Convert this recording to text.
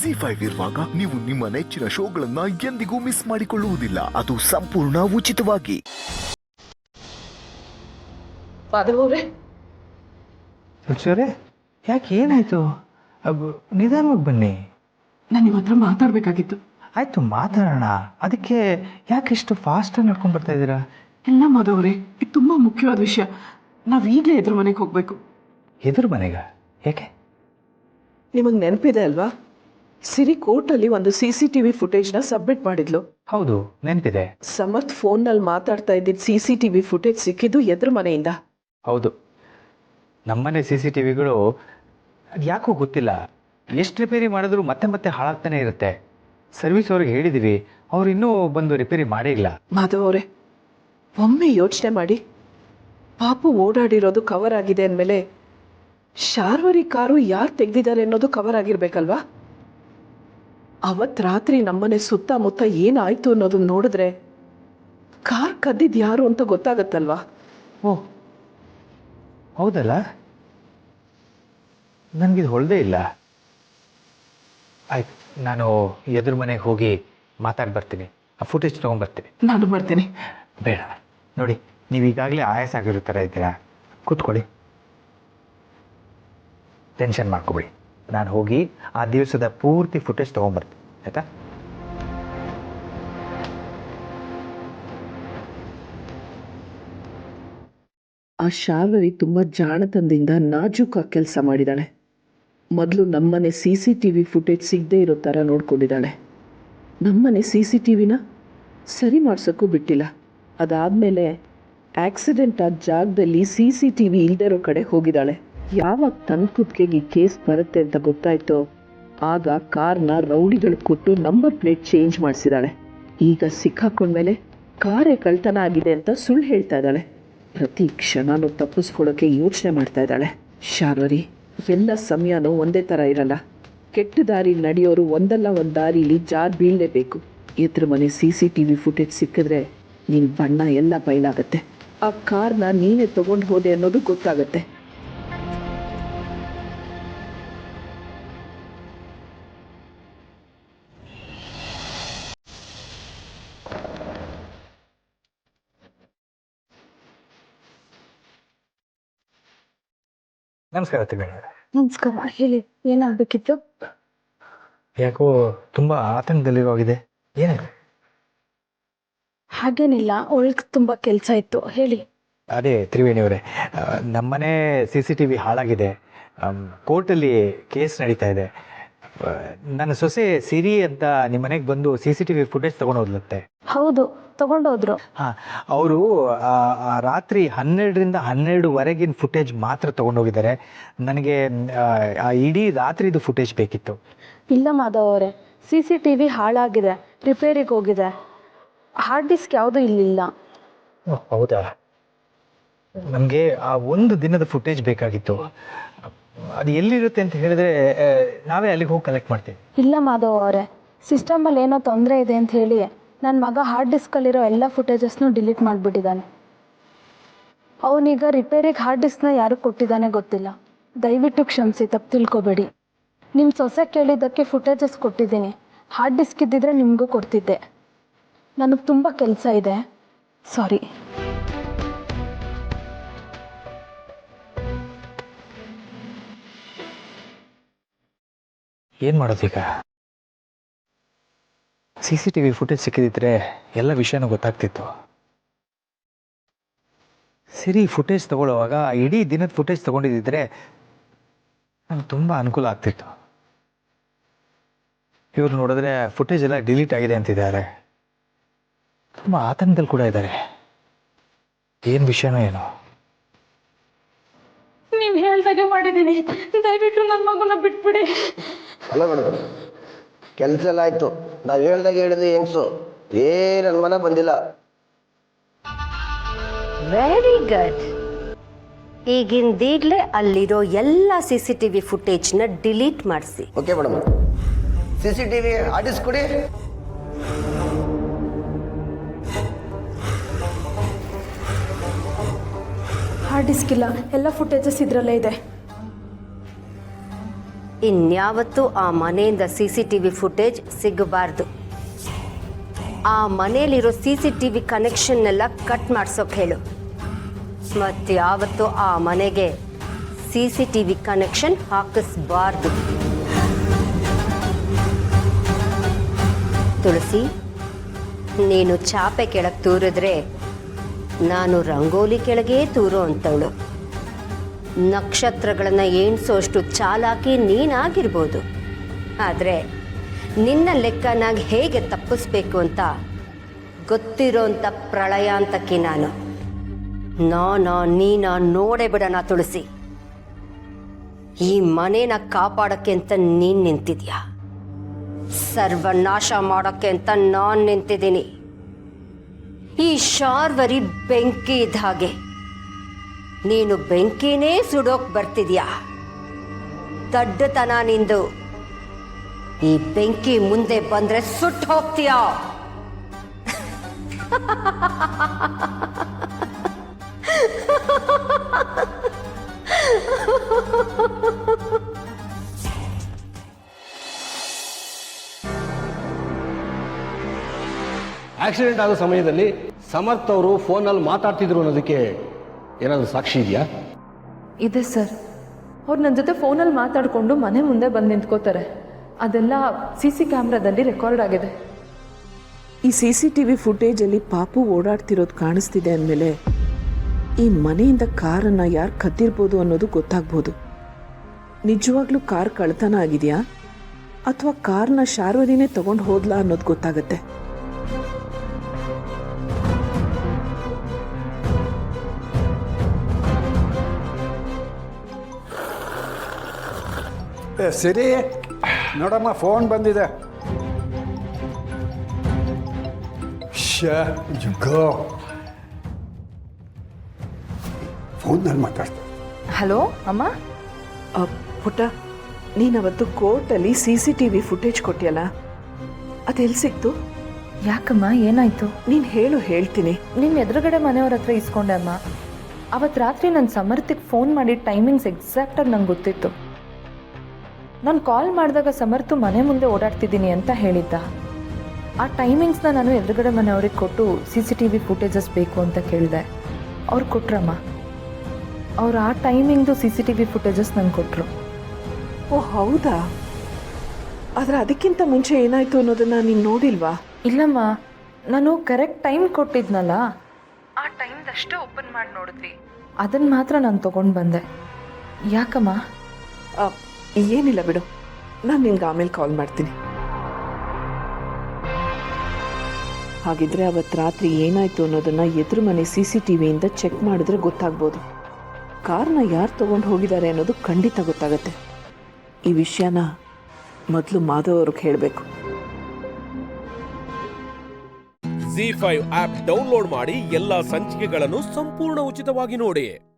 ಜಿ5 ಇರುವಾಗ ನೀವು ನಿಮ್ಮ ನೆಚ್ಚಿನ ಶೋಗಳನ್ನ ಎಂದಿಗೂ ಮಿಸ್ ಮಾಡಿಕೊಳ್ಳುವುದಿಲ್ಲ. ಅದು ಸಂಪೂರ್ಣ ಉಚಿತವಾಗಿ. ತುಳಸಿಯವರೇ, ಯಾಕೆ ಏನಾಯ್ತು? ನಿಧಾನವಾಗಿ ಬನ್ನಿ. ನಾನು ನಿಮ್ಮ ಹತ್ರ ಮಾತಾಡಬೇಕಾಗಿತ್ತು. ಆಯ್ತು, ಮಾತಾಡೋಣ. ಅದಕ್ಕೆ ಯಾಕೆ ಇಷ್ಟು ಫಾಸ್ಟಾಗಿ ನಡ್ಕೊಂಡು ಬರ್ತಾ ಇದ್ದೀರಾ? ಎಲ್ಲ ಮಾಧವರೇ, ಇದು ತುಂಬ ಮುಖ್ಯವಾದ ವಿಷಯ. ನಾವು ಈಗಲೇ ಎದುರು ಮನೆಗೆ ಹೋಗಬೇಕು. ಎದುರು ಮನೆಗ? ಯಾಕೆ? ನಿಮಗೆ ನೆನಪಿದೆ ಅಲ್ವಾ, ಸಿರಿ ಕೋರ್ಟಲ್ಲಿ ಒಂದು CCTV ಫುಟೇಜ್ನ ಸಬ್ಮಿಟ್ ಮಾಡಿದ್ಲು. ಹೌದು, ನೆನಪಿದೆ. ಸಮರ್ಥ್ ಫೋನ್ನಲ್ಲಿ ಮಾತಾಡ್ತಾ ಇದ್ದಿದ್ದು CCTV ಫುಟೇಜ್ ಸಿಕ್ಕಿದ್ದು ಎದುರು ಮನೆಯಿಂದ. ಹೌದು, ನಮ್ಮನೆ CCTVಗಳು ಅದು ಯಾಕೋ ಗೊತ್ತಿಲ್ಲ, ಎಷ್ಟು ರಿಪೇರಿ ಮಾಡಿದ್ರು ಮತ್ತೆ ಮತ್ತೆ ಹಾಳಾಗ್ತಾನೆ ಇರುತ್ತೆ. ಸರ್ವಿಸ್ ಅವ್ರಿಗೆ ಹೇಳಿದ್ದೀವಿ, ಅವ್ರು ಇನ್ನೂ ಬಂದು ರಿಪೇರಿ ಮಾಡೇ ಇಲ್ಲ. ಮಾಧವ್ ಅವರೇ, ಒಮ್ಮೆ ಯೋಚನೆ ಮಾಡಿ. ಪಾಪು ಓಡಾಡಿರೋದು ಕವರ್ ಆಗಿದೆ ಅಂದಮೇಲೆ ಶಾರ್ವರಿ ಕಾರು ಯಾರು ತೆಗೆದಿದ್ದಾರೆ ಅನ್ನೋದು ಕವರ್ ಆಗಿರ್ಬೇಕಲ್ವಾ? ಅವತ್ತು ರಾತ್ರಿ ನಮ್ಮನೆ ಸುತ್ತಮುತ್ತ ಏನಾಯ್ತು ಅನ್ನೋದನ್ನ ನೋಡಿದ್ರೆ ಕಾರ್ ಕದ್ದಿದ್ದು ಯಾರು ಅಂತ ಗೊತ್ತಾಗತ್ತಲ್ವಾ? ಓ ಹೌದಲ್ಲ, ನನಗಿದು ಹೊಳದೇ ಇಲ್ಲ. ಆಯ್ತು, ನಾನು ಎದುರು ಮನೆಗೆ ಹೋಗಿ ಮಾತಾಡಿ ಬರ್ತೀನಿ, ಆ ಫುಟೇಜ್ ತೊಗೊಂಡ್ಬರ್ತೀನಿ. ನಾನು ಬರ್ತೀನಿ. ಬೇಡ ನೋಡಿ, ನೀವು ಈಗಾಗಲೇ ಆಯಾಸ ಆಗಿರೋ ಥರ ಇದ್ದೀರಾ, ಕೂತ್ಕೊಳ್ಳಿ, ಟೆನ್ಷನ್ ಮಾಡ್ಕೊಬೇಡಿ. ನಾನು ಹೋಗಿ ಆ ದಿವಸದ ಪೂರ್ತಿ ಫುಟೇಜ್ ತೊಗೊಂಡ್ಬರ್ತೀನಿ, ಆಯಿತಾ? ಆ ಶಾರ್ವರಿ ತುಂಬ ಜಾಣತನದಿಂದ ನಾಜೂಕಾಗಿ ಕೆಲಸ ಮಾಡಿದ್ದಾಳೆ. ಮೊದಲು ನಮ್ಮನೆ CCTV ಫುಟೇಜ್ ಸಿಗದೆ ಇರೋ ಥರ ನೋಡ್ಕೊಂಡಿದ್ದಾಳೆ. ನಮ್ಮನೆ CCTVನ ಸರಿ ಮಾಡ್ಸೋಕ್ಕೂ ಬಿಟ್ಟಿಲ್ಲ. ಅದಾದಮೇಲೆ ಆಕ್ಸಿಡೆಂಟ್ ಆದ ಜಾಗದಲ್ಲಿ CCTV ಇಲ್ಲದೆ ಇರೋ ಕಡೆ ಹೋಗಿದ್ದಾಳೆ. ಯಾವಾಗ ತನ್ನ ಕುತ್ತಿಗೆಗೆ ಈ ಕೇಸ್ ಬರುತ್ತೆ ಅಂತ ಗೊತ್ತಾಯ್ತೋ ಆಗ ಕಾರ್ನ ರೌಡಿಗಳು ಕೊಟ್ಟು ನಂಬರ್ ಪ್ಲೇಟ್ ಚೇಂಜ್ ಮಾಡಿಸಿದ್ದಾಳೆ. ಈಗ ಸಿಕ್ಕಾಕೊಂಡ್ಮೇಲೆ ಕಾರೇ ಕಳ್ತನ ಆಗಿದೆ ಅಂತ ಸುಳ್ಳು ಹೇಳ್ತಾ ಇದ್ದಾಳೆ. ಪ್ರತಿ ಕ್ಷಣನೂ ತಪ್ಪಿಸ್ಕೊಳ್ಳೋಕ್ಕೆ ಯೋಚನೆ ಮಾಡ್ತಾ ಇದ್ದಾಳೆ. ಶಾರ್ವರಿ, ಎಲ್ಲ ಸಮಯನೂ ಒಂದೇ ಥರ ಇರಲ್ಲ. ಕೆಟ್ಟ ದಾರಿಲಿ ನಡೆಯೋರು ಒಂದಲ್ಲ ಒಂದು ದಾರಿಲಿ ಜಾರ್ ಬೀಳಲೇಬೇಕು. ಎದುರು ಮನೆ CCTV ಫುಟೇಜ್ ಸಿಕ್ಕಿದ್ರೆ ನಿನ್ನ ಬಣ್ಣ ಎಲ್ಲ ಬಯಲಾಗತ್ತೆ. ಆ ಕಾರ್ನ ನೀನೇ ತಗೊಂಡು ಹೋದೆ ಅನ್ನೋದು ಗೊತ್ತಾಗತ್ತೆ. ನಮಸ್ಕಾರ ತಿಮ್ಮಣ್ಣ. ನಮಸ್ಕಾರ, ಹೇಳಿ, ಏನಾಗಬೇಕಿತ್ತು? ಯಾಕೋ ತುಂಬ ಆತಂಕದಲ್ಲಿರೋಗಿದೆ, ಏನಾಯ್ತು? ಹಾಗೇನಿಲ್ಲ, ಒಳಗೆ ತುಂಬ ಕೆಲಸ ಇತ್ತು, ಹೇಳಿ. ಅದೇ ತ್ರಿವೇಣಿಯವರೇ, ನಮ್ಮನೆ CCTV ಹಾಳಾಗಿದೆ. ಕೋರ್ಟಲ್ಲಿ ಕೇಸ್ ನಡೀತಾ ಇದೆ. ನನ್ನ ಸೊಸೆ ಸಿರಿ ಅಂತ ನಿಮ್ಮ ಮನೆಗೆ ಬಂದು CCTV ಫುಟೇಜ್ ತೊಗೊಂಡೋದ್ಲತ್ತೆ. ಹೌದು, ತಗೊಂಡೋದ್ರು. ಹಾಂ, ಅವರು ರಾತ್ರಿ 12ರಿಂದ 12ವರೆಗಿನ ಫುಟೇಜ್ ಮಾತ್ರ ತೊಗೊಂಡೋಗಿದ್ದಾರೆ. ನನಗೆ ಆ ಇಡೀ ರಾತ್ರಿದು ಫುಟೇಜ್ ಬೇಕಿತ್ತು. ಇಲ್ಲ ಮಾಧವ್ ಅವರೇ, CCTV ಹಾಳಾಗಿದೆ, ರಿಪೇರಿಗೆ ಹೋಗಿದೆ. ಹಾರ್ಡ್ ಡಿಸ್ಕ್ ಯಾವುದೂ ಇಲ್ಲಿಲ್ಲ. ಹೌದಾ? ನಮಗೆ ಆ ಒಂದು ದಿನದ ಫುಟೇಜ್ ಬೇಕಾಗಿತ್ತು. ಅದು ಎಲ್ಲಿರುತ್ತೆ ಅಂತ ಹೇಳಿದ್ರೆ ನಾವೇ ಅಲ್ಲಿಗೆ ಹೋಗಿ ಕಲೆಕ್ಟ್ ಮಾಡ್ತೀವಿ. ಇಲ್ಲ ಮಾಧವ್ ಅವರೇ, ಸಿಸ್ಟಮಲ್ಲಿ ಏನೋ ತೊಂದರೆ ಇದೆ ಅಂತ ಹೇಳಿ ನನ್ನ ಮಗ ಹಾರ್ಡ್ ಡಿಸ್ಕಲ್ಲಿರೋ ಎಲ್ಲ ಫುಟೇಜಸ್ನೂ ಡಿಲೀಟ್ ಮಾಡಿಬಿಟ್ಟಿದ್ದಾನೆ. ಅವನೀಗ ರಿಪೇರಿಗೆ ಹಾರ್ಡ್ ಡಿಸ್ಕ್ನ ಯಾರು ಕೊಟ್ಟಿದ್ದಾನೆ ಗೊತ್ತಿಲ್ಲ. ದಯವಿಟ್ಟು ಕ್ಷಮಿಸಿ, ತಪ್ಪು ತಿಳ್ಕೊಬೇಡಿ. ನಿಮ್ಮ ಸೊಸೆ ಕೇಳಿದ್ದಕ್ಕೆ ಫುಟೇಜಸ್ ಕೊಟ್ಟಿದ್ದೀನಿ. ಹಾರ್ಡ್ ಡಿಸ್ಕ್ ಇದ್ದಿದ್ರೆ ನಿಮಗೂ ಕೊಡ್ತಿದ್ದೆ. ನನಗೆ ತುಂಬ ಕೆಲಸ ಇದೆ, ಸಾರಿ. ಏನು ಮಾಡೋದೀಗ? CCTV ಫುಟೇಜ್ ಸಿಕ್ಕಿದ್ರೆ ಎಲ್ಲ ವಿಷಯನೂ ಗೊತ್ತಾಗ್ತಿತ್ತು. ಸಿರಿ ಫುಟೇಜ್ ತಗೊಳ್ಳುವಾಗ ಇಡೀ ದಿನದ ಫುಟೇಜ್ ತೊಗೊಂಡಿದ್ದಿದ್ರೆ ನಂಗೆ ತುಂಬ ಅನುಕೂಲ ಆಗ್ತಿತ್ತು. ಇವ್ರು ನೋಡಿದ್ರೆ ಫುಟೇಜ್ ಎಲ್ಲ ಡಿಲೀಟ್ ಆಗಿದೆ ಅಂತಿದ್ದಾರೆ. ತುಂಬ ಆತಂಕದಲ್ಲಿ ಕೂಡ ಇದ್ದಾರೆ. ಏನು ವಿಷಯನೋ ಏನೋ. ನೀವು ಹೇಳ್ದಾಗೆ ಮಾಡಿದ್ದೀನಿ, ದಯವಿಟ್ಟು ನನ್ನ ಮಗುನ ಬಿಟ್ಬಿಡಿ. ಅಲ್ಲ ಮೇಡಮ್, ಕೆಲಸ ಎಲ್ಲ ಆಯಿತು, ನಾವು ಹೇಳ್ದಾಗ ಹೇಳಿದ್ವಿ ಹೆಂಗ್ಸು ನನ್ನ ಮನೆ ಬಂದಿಲ್ಲ. Very good. ಈಗಿಂದೀಗಲೇ ಅಲ್ಲಿರೋ ಎಲ್ಲ CCTV ಫುಟೇಜ್ನ ಡಿಲೀಟ್ ಮಾಡಿಸಿ. Okay madam. CCTV ಆಡಿಸ್ಕೊಡಿ. ಹಾರ್ಡ್ ಡಿಸ್ಕ್ ಇಲ್ಲ, ಎಲ್ಲ ಫುಟೇಜಸ್ ಇದರಲ್ಲೇ ಇದೆ. ಇನ್ಯಾವತ್ತೂ ಆ ಮನೆಯಿಂದ CCTV ಫುಟೇಜ್ ಸಿಗಬಾರ್ದು. ಆ ಮನೆಯಲ್ಲಿರೋ CCTV ಕನೆಕ್ಷನ್ನೆಲ್ಲ ಕಟ್ ಮಾಡ್ಸೋಕೆ ಹೇಳು. ಮತ್ಯಾವತ್ತೂ ಆ ಮನೆಗೆ CCTV ಕನೆಕ್ಷನ್ ಹಾಕಿಸ್ಬಾರ್ದು. ತುಳಸಿ, ನೀನು ಚಾಪೆ ಕೆಳಗೆ ತೂರಿದ್ರೆ ನಾನು ರಂಗೋಲಿ ಕೆಳಗೆ ತೂರೋ ಅಂತವಳು. ನಕ್ಷತ್ರಗಳನ್ನು ಎಣಿಸೋಷ್ಟು ಚಾಲಾಕಿ ನೀನಾಗಿರ್ಬೋದು, ಆದರೆ ನಿನ್ನ ಲೆಕ್ಕನಾಗಿ ಹೇಗೆ ತಪ್ಪಿಸ್ಬೇಕು ಅಂತ ಗೊತ್ತಿರೋಂಥ ಪ್ರಳಯಾಂತಕ್ಕೆ ನೀನ ನೋಡೇ ಬಿಡೋಣ ತುಳಸಿ. ಈ ಮನೇನ ಕಾಪಾಡೋಕ್ಕೆ ಅಂತ ನೀನು ನಿಂತಿದ್ಯಾ, ಸರ್ವನಾಶ ಮಾಡೋಕ್ಕೆ ಅಂತ ನಾನು ನಿಂತಿದ್ದೀನಿ. ಈ ಶಾರ್ವರಿ ಬೆಂಕಿ ಇದ್ದ ಹಾಗೆ, ನೀನು ಬೆಂಕಿನೇ ಸುಡೋಕ್ ಬರ್ತಿದ್ಯಾ. ದಡ್ಡತನ ನಿಂದು. ಈ ಬೆಂಕಿ ಮುಂದೆ ಬಂದ್ರೆ ಸುಟ್ಟು ಹೋಗ್ತೀಯಾ. ಆಕ್ಸಿಡೆಂಟ್ ಆಗೋ ಸಮಯದಲ್ಲಿ ಸಮರ್ಥ್ ಅವರು ಫೋನಲ್ಲಿ ಮಾತಾಡ್ತಿದ್ರು ಅನ್ನೋದಕ್ಕೆ ಏನಾದರೂ ಸಾಕ್ಷಿ ಇದೆಯಾ? ಇದೆ ಸರ್. ಅವ್ರು ನನ್ನ ಜೊತೆ ಫೋನಲ್ಲಿ ಮಾತಾಡಿಕೊಂಡು ಮನೆ ಮುಂದೆ ಬಂದು ನಿಂತ್ಕೋತಾರೆ. ಅದೆಲ್ಲ CC ಕ್ಯಾಮ್ರಾದಲ್ಲಿ ರೆಕಾರ್ಡ್ ಆಗಿದೆ. ಈ CCTV ಫುಟೇಜಲ್ಲಿ ಪಾಪು ಓಡಾಡ್ತಿರೋದು ಕಾಣಿಸ್ತಿದೆ ಅಂದಮೇಲೆ ಈ ಮನೆಯಿಂದ ಕಾರನ್ನು ಯಾರು ಕದ್ದಿರ್ಬೋದು ಅನ್ನೋದು ಗೊತ್ತಾಗ್ಬೋದು. ನಿಜವಾಗ್ಲೂ ಕಾರ್ ಕಳ್ತನ ಆಗಿದೆಯಾ ಅಥವಾ ಕಾರ್ನ ಶಾರ್ವರಿನೇ ತಗೊಂಡು ಹೋದ್ಲಾ ಅನ್ನೋದು ಗೊತ್ತಾಗತ್ತೆ. ಸರಿ ನೋಡಮ್ಮ, ಫೋನ್ ಬಂದಿದೆ. ಫೋನಲ್ಲಿ ಮಾತಾಡ್ತಾ. ಹಲೋ ಅಮ್ಮ. ಪುಟ್ಟ, ನೀನವತ್ತು ಕೋರ್ಟಲ್ಲಿ CCTV ಫುಟೇಜ್ ಕೊಟ್ಟಿಯಲ್ಲ, ಅದೆಲ್ಲಿ ಸಿಕ್ತು? ಯಾಕಮ್ಮ, ಏನಾಯ್ತು? ನೀನು ಹೇಳ್ತೀನಿ. ನಿನ್ನ ಎದುರುಗಡೆ ಮನೆಯವ್ರ ಹತ್ರ ಇಸ್ಕೊಂಡೆ ಅಮ್ಮ. ಅವತ್ತು ರಾತ್ರಿ ನನ್ನ ಸಮರ್ಥಿಗೆ ಫೋನ್ ಮಾಡಿ ಟೈಮಿಂಗ್ಸ್ ಎಕ್ಸಾಕ್ಟಾಗಿ ನಂಗೆ ಗೊತ್ತಿತ್ತು. ನಾನು ಕಾಲ್ ಮಾಡಿದಾಗ ಸಮರ್ಥು ಮನೆ ಮುಂದೆ ಓಡಾಡ್ತಿದ್ದೀನಿ ಅಂತ ಹೇಳಿದ್ದ. ಆ ಟೈಮಿಂಗ್ಸ್ನ ನಾನು ಎದುರುಗಡೆ ಮನೆಯವ್ರಿಗೆ ಕೊಟ್ಟು CCTV ಫುಟೇಜಸ್ ಬೇಕು ಅಂತ ಕೇಳಿದೆ. ಅವ್ರು ಕೊಟ್ರಮ್ಮ. ಅವ್ರು ಆ ಟೈಮಿಂಗ್ದು CCTV ಫುಟೇಜಸ್ ನಂಗೆ ಕೊಟ್ಟರು. ಓ ಹೌದಾ? ಆದರೆ ಅದಕ್ಕಿಂತ ಮುಂಚೆ ಏನಾಯಿತು ಅನ್ನೋದನ್ನು ನೀನು ನೋಡಿಲ್ವಾ? ಇಲ್ಲಮ್ಮ, ನಾನು ಕರೆಕ್ಟ್ ಟೈಮ್ ಕೊಟ್ಟಿದ್ನಲ್ಲ, ಆ ಟೈಮ್ದಷ್ಟೇ ಓಪನ್ ಮಾಡಿ ನೋಡಿದ್ವಿ. ಅದನ್ನು ಮಾತ್ರ ನಾನು ತೊಗೊಂಡು ಬಂದೆ. ಯಾಕಮ್ಮ? ಏನಿಲ್ಲ ಬಿಡು, ನಾನು ನಿನ್ಗೆ ಆಮೇಲೆ ಕಾಲ್ ಮಾಡ್ತೀನಿ. ಹಾಗಿದ್ರೆ ಅವತ್ತು ರಾತ್ರಿ ಏನಾಯಿತು ಅನ್ನೋದನ್ನು ಎದುರು ಮನೆ CCTVಯಿಂದ ಚೆಕ್ ಮಾಡಿದ್ರೆ ಗೊತ್ತಾಗ್ಬೋದು. ಕಾರ್ನ ಯಾರು ತೊಗೊಂಡು ಹೋಗಿದ್ದಾರೆ ಅನ್ನೋದು ಖಂಡಿತ ಗೊತ್ತಾಗತ್ತೆ. ಈ ವಿಷಯನ ಮೊದಲು ಮಾಧವ್ ಅವ್ರಿಗೆ ಹೇಳಬೇಕು. ZEE5 ಆಪ್ ಡೌನ್ಲೋಡ್ ಮಾಡಿ ಎಲ್ಲಾ ಸಂಚಿಕೆಗಳನ್ನು ಸಂಪೂರ್ಣ ಉಚಿತವಾಗಿ ನೋಡಿ.